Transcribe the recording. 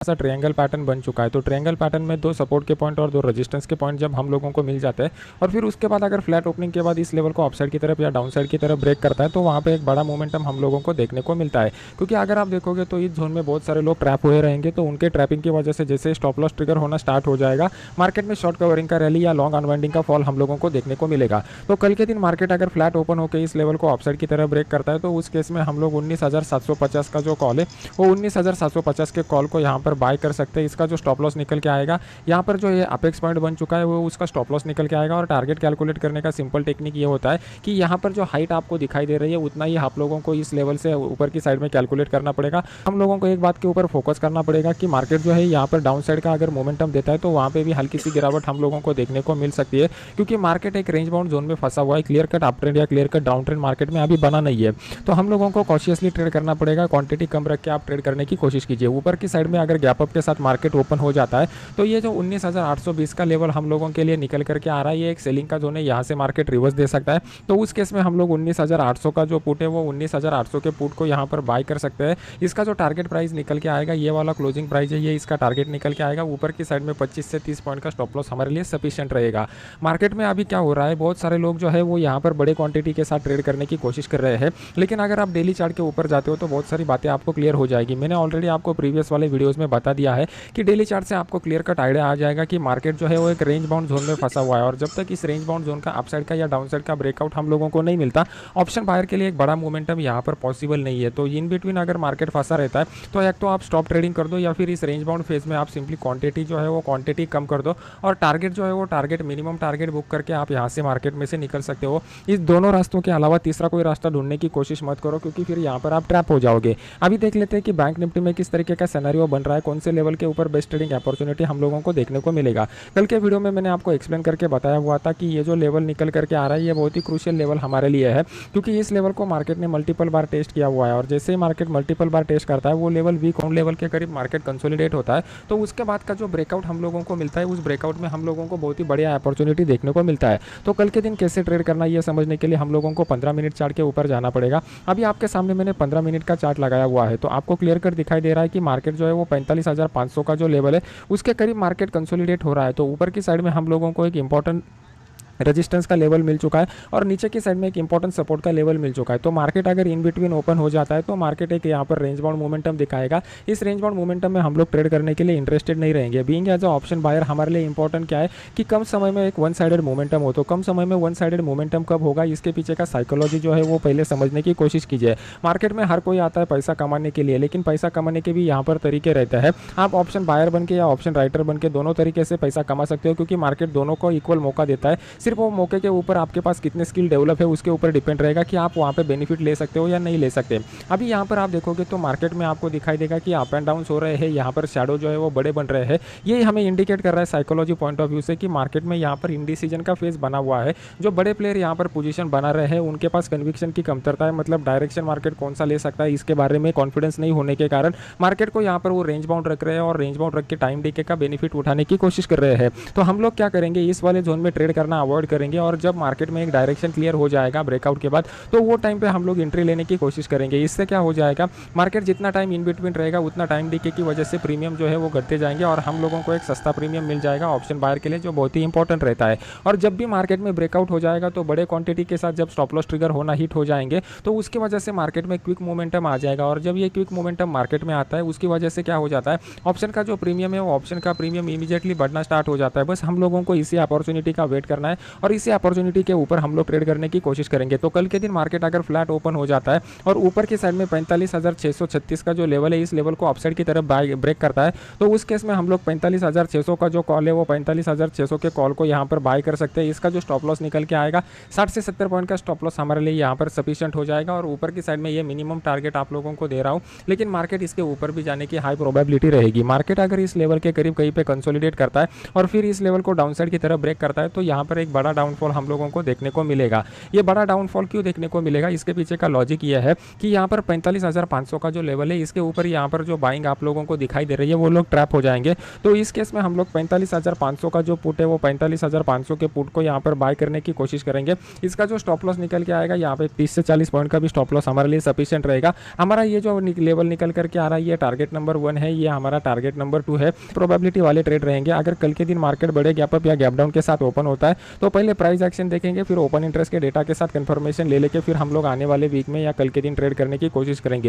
ऐसा triangle pattern बन चुका है। तो ट्रायंगल पैटर्न में 2 सपोर्ट के पॉइंट और 2 रेजिस्टेंस के पॉइंट जब हम लोगों को मिल जाते हैं और फिर उसके बाद अगर फ्लैट ओपनिंग के बाद इस लेवल को अपसाइड की तरफ या डाउन साइड की तरफ ब्रेक करता है तो वहाँ पे एक बड़ा मोमेंटम हम लोगों को देखने को मिलता है। क्योंकि अगर आप देखोगे तो इस जोन में बहुत सारे लोग ट्रैप हुए रहेंगे, तो उनके ट्रैपिंग की वजह से जैसे स्टॉप लॉस ट्रिगर होना स्टार्ट हो जाएगा, मार्केट में शॉर्ट कवरिंग का रैली या लॉन्ग अनवाइंडिंग का फॉल हम लोगों को देखने को मिलेगा। तो कल के दिन मार्केट अगर फ्लैट ओपन होकर इस लेवल को अपसाइड की तरफ ब्रेक करता है तो उस केस में हम लोग 19,750 का जो कॉल है वो 19,750 के कॉल को यहाँ पर बाय कर सकते हैं। इसका जो स्टॉप लॉस निकल के आएगा, यहाँ पर जो ये अपेक्स पॉइंट बन चुका है वो उसका स्टॉप लॉस निकल के आएगा। और टारगेट कैलकुलेट करने का सिंपल टेक्निक ये होता है कि यहाँ पर जो हाइट आपको दिखाई दे रही है उतना ही आप लोगों को इस लेवल से ऊपर की साइड में कैलकुलेट करना पड़ेगा। हम लोगों को एक बात के ऊपर फोकस करना पड़ेगा कि मार्केट जो है यहाँ पर डाउन साइड का अगर मोमेंटम देता है तो वहाँ पे भी हल्की सी गिरावट हम लोगों को देखने को मिल सकती है, क्योंकि मार्केट एक रेंज बाउंड जोन में फंसा हुआ है। क्लियर कट अप ट्रेंड या clear cut down trend market में अभी बना नहीं है। तो हम लोगों को कॉशियसली ट्रेड करना पड़ेगा। क्वांटिटी कम रख के आप ट्रेड करने की कोशिश कीजिए। ऊपर की साइड में अगर गैप अप के साथ मार्केट ओपन हो जाता है तो ये जो 19,820 का लेवल हम लोगों के लिए निकल करके आ रहा है, ये एक सेलिंग का जोन है। यहाँ से मार्केट रिवर्स दे सकता है। तो उस केस में हम लोग 19,800 का जो पुट है वो 19,800 के पुट को यहाँ पर बाय कर सकते हैं। इसका जो टारगेट प्राइस निकल के आएगा, ये वाला क्लोजिंग प्राइस है, ये इसका टारगेट निकल के आएगा। ऊपर की साइड में 25 से 30 पॉइंट का स्टॉप लॉस हमारे लिए सफिशिएंट रहेगा। मार्केट में अभी क्या हो रहा है, बहुत सारे लोग जो है वो यहाँ पर बड़े क्वांटिटी के साथ ट्रेड करने की कोशिश कर रहे हैं, लेकिन अगर आप डेली चार्ट के ऊपर जाते हो तो बहुत सारी बातें आपको क्लियर हो जाएगी। मैंने ऑलरेडी आपको प्रीवियस वाले वीडियोस में बता दिया है कि डेली चार्ट से आपको क्लियर कट आइडिया आ जाएगा कि मार्केट जो है वो एक रेंज बाउंड जोन में फंसा हुआ है। और जब तक इस रेंज बाउंड जोन का अपसाइड का या डाउन साइड का ब्रेकआउट हम लोगों को नहीं मिलता, ऑप्शन बायर के लिए एक बड़ा मोमेंटम यहाँ पर पॉसिबल नहीं है। तो इन बिटवीन अगर मार्केट फंसा रहता है तो एक तो आप स्टॉप ट्रेडिंग कर दो, या फिर इस रेंज बाउंड फेज में आप सिंपली क्वांटिटी जो है वो क्वांटिटी कम कर दो और टारगेट जो है वो टारगेट मिनिमम टारगेट बुक करके आप यहाँ से मार्केट में से निकल सकते हो। इस दोनों रास्तों के अलावा तीसरा कोई रास्ता ढूंढने की कोशिश मत करो, क्योंकि फिर यहाँ पर आप ट्रैप हो जाओगे। अभी देख लेते हैं कि बैंक निफ्टी में किस तरीके का सिनेरियो बन रहा है, कौन से लेवल के ऊपर बेस्ट ट्रेडिंग अपॉर्चुनिटी हम लोगों को देखने को मिलेगा। कल के वीडियो में मैंने आपको एक्सप्लेन करके बताया हुआ था कि ये जो लेवल निकल करके आ रहा है ये बहुत ही क्रूशियल लेवल हमारे लिए है, क्योंकि इस लेवल को मार्केट ने मल्टीपल बार टेस्ट किया हुआ है। और जैसे ही मार्केट मल्टीपल बार टेस्ट करता है वो लेवल वीक ऑन लेवल के करीब मार्केट कंसोलिडेट होता है, तो उसके बाद का जो ब्रेकआउट हम लोगों को मिलता है उस ब्रेकआउट में हम लोगों को बहुत ही बढ़िया अपॉर्चुनिटी देखने को मिलता है। तो कल के दिन कैसे ट्रेड करना ये समझने के लिए हम लोगों को 15 मिनट चार्ट के ऊपर जाना पड़ेगा। अभी आपके सामने मैंने 15 मिनट का चार्ट लगाया हुआ है, तो आपको क्लियर कट दिखाई दे रहा है कि मार्केट जो है वो 45,500 का जो लेवल है उसके करीब मार्केट कंसोलिडेट हो रहा है। तो ऊपर की साइड में हम लोगों को एक इंपॉर्टेंट रेजिस्टेंस का लेवल मिल चुका है और नीचे की साइड में एक इंपॉर्टेंट सपोर्ट का लेवल मिल चुका है। तो मार्केट अगर इन बिटवीन ओपन हो जाता है तो मार्केट एक यहाँ पर रेंज बाउंड मोमेंटम दिखाएगा। इस रेंज बाउंड मोमेंटम में हम लोग ट्रेड करने के लिए इंटरेस्टेड नहीं रहेंगे। Being as a option buyer हमारे लिए इंपॉर्टेंट क्या है कि कम समय में एक वन साइडेड मोमेंटम हो। तो कम समय में वन साइडेड मोमेंटम कब होगा, इसके पीछे का साइकोलॉजी जो है वो पहले समझने की कोशिश कीजिए। मार्केट में हर कोई आता है पैसा कमाने के लिए, लेकिन पैसा कमाने के भी यहाँ पर तरीके रहते हैं। आप ऑप्शन बायर बन के या ऑप्शन राइटर बन के दोनों तरीके से पैसा कमा सकते हो, क्योंकि मार्केट दोनों को इक्वल मौका देता है। सिर्फ वो मौके के ऊपर आपके पास कितने स्किल डेवलप है उसके ऊपर डिपेंड रहेगा कि आप वहाँ पे बेनिफिट ले सकते हो या नहीं ले सकते। अभी यहाँ पर आप देखोगे तो मार्केट में आपको दिखाई देगा कि अप एंड डाउन हो रहे हैं, यहाँ पर शैडो जो है वो बड़े बन रहे हैं। ये हमें इंडिकेट कर रहा है साइकोलॉजी पॉइंट ऑफ व्यू से कि मार्केट में यहाँ पर इंडिसीजन का फेज बना हुआ है। जो बड़े प्लेयर यहाँ पर पोजीशन बना रहे हैं उनके पास कन्विक्शन की कमतरता है, मतलब डायरेक्शन मार्केट कौन सा ले सकता है इसके बारे में कॉन्फिडेंस नहीं होने के कारण मार्केट को यहाँ पर वो रेंज बाउंड रख रहे हैं और रेंज बाउंड रख के टाइम डीके का बेनिफिट उठाने की कोशिश कर रहे हैं। तो हम लोग क्या करेंगे, इस वाले जोन में ट्रेड करना अवॉइड करेंगे और जब मार्केट में एक डायरेक्शन क्लियर हो जाएगा ब्रेकआउट के बाद तो वो टाइम पे हम लोग एंट्री लेने की कोशिश करेंगे। इससे क्या हो जाएगा, मार्केट जितना टाइम इन बिटवीन रहेगा उतना टाइम डीके की वजह से प्रीमियम जो है वो घटते जाएंगे और हम लोगों को एक सस्ता प्रीमियम मिल जाएगा ऑप्शन बायर के लिए, जो बहुत ही इंपॉर्टेंट रहता है। और जब भी मार्केट में ब्रेकआउट हो जाएगा तो बड़े क्वांटिटी के साथ जब स्टॉप लॉस ट्रिगर होना हिट हो जाएंगे तो उसकी वजह से मार्केट में क्विक मोमेंटम आ जाएगा। और जब ये क्विक मोमेंटम मार्केट में आता है उसकी वजह से क्या हो जाता है, ऑप्शन का जो प्रीमियम है वो ऑप्शन का प्रीमियम इमीडिएटली बढ़ना स्टार्ट हो जाता है। बस हम लोगों को इसी अपॉर्चुनिटी का वेट करना है और इसी अपॉर्चुनिटी के ऊपर हम लोग ट्रेड करने की कोशिश करेंगे। तो कल के दिन मार्केट अगर फ्लैट ओपन हो जाता है और ऊपर की साइड में 45,636 का जो लेवल है इस लेवल को अपसाइड की तरफ ब्रेक करता है तो उस केस में हम लोग 45,600 का जो कॉल है वो 45,600 के कॉल को यहाँ पर बाय कर सकते हैं। इसका जो स्टॉप लॉस निकल के आएगा 60 से 70 पॉइंट का स्टॉप लॉस हमारे लिए यहाँ पर सफिशिएंट हो जाएगा। और ऊपर की साइड में ये मिनिमम टारगेट आप लोगों को दे रहा हूँ, लेकिन मार्केट इसके ऊपर भी जाने की हाई प्रोबेबिलिटी रहेगी। मार्केट अगर इस लेवल के करीब कहीं पे कंसोलिडेट करता है और फिर इस लेवल को डाउन साइड की तरफ ब्रेक करता है तो यहाँ पर एक एक बड़ा डाउनफॉल हम लोगों को देखने को मिलेगा। ये बड़ा डाउनफॉल क्यों देखने को मिलेगा, इसके पीछे का लॉजिक ये है कि यहाँ पर 45,500 का जो लेवल है, इसके ऊपर यहाँ पर जो बाइंग आप लोगों को दिखाई दे रही है वो लोग ट्रैप हो जाएंगे। तो इस केस में हम लोग 45,500 का जो पुट है वो 45,500 के पुट को यहाँ पर बाय करने की कोशिश करेंगे। इसका जो स्टॉप लॉस निकल के आएगा यहाँ पे 30 से 40 पॉइंट का भी स्टॉप लॉस हमारे लिए सफिशिएंट रहेगा। हमारा ये जो लेवल निकल करके आ रहा है ये टारगेट नंबर 1 है, ये हमारा टारगेट नंबर 2 है। प्रोबेबिलिटी वाले ट्रेड रहेंगे। अगर कल के दिन मार्केट बड़े गैप अप या गैप डाउन के साथ ओपन होता है तो पहले प्राइस एक्शन देखेंगे, फिर ओपन इंटरेस्ट के डेटा के साथ कंफर्मेशन ले लेके फिर हम लोग आने वाले वीक में या कल के दिन ट्रेड करने की कोशिश करेंगे।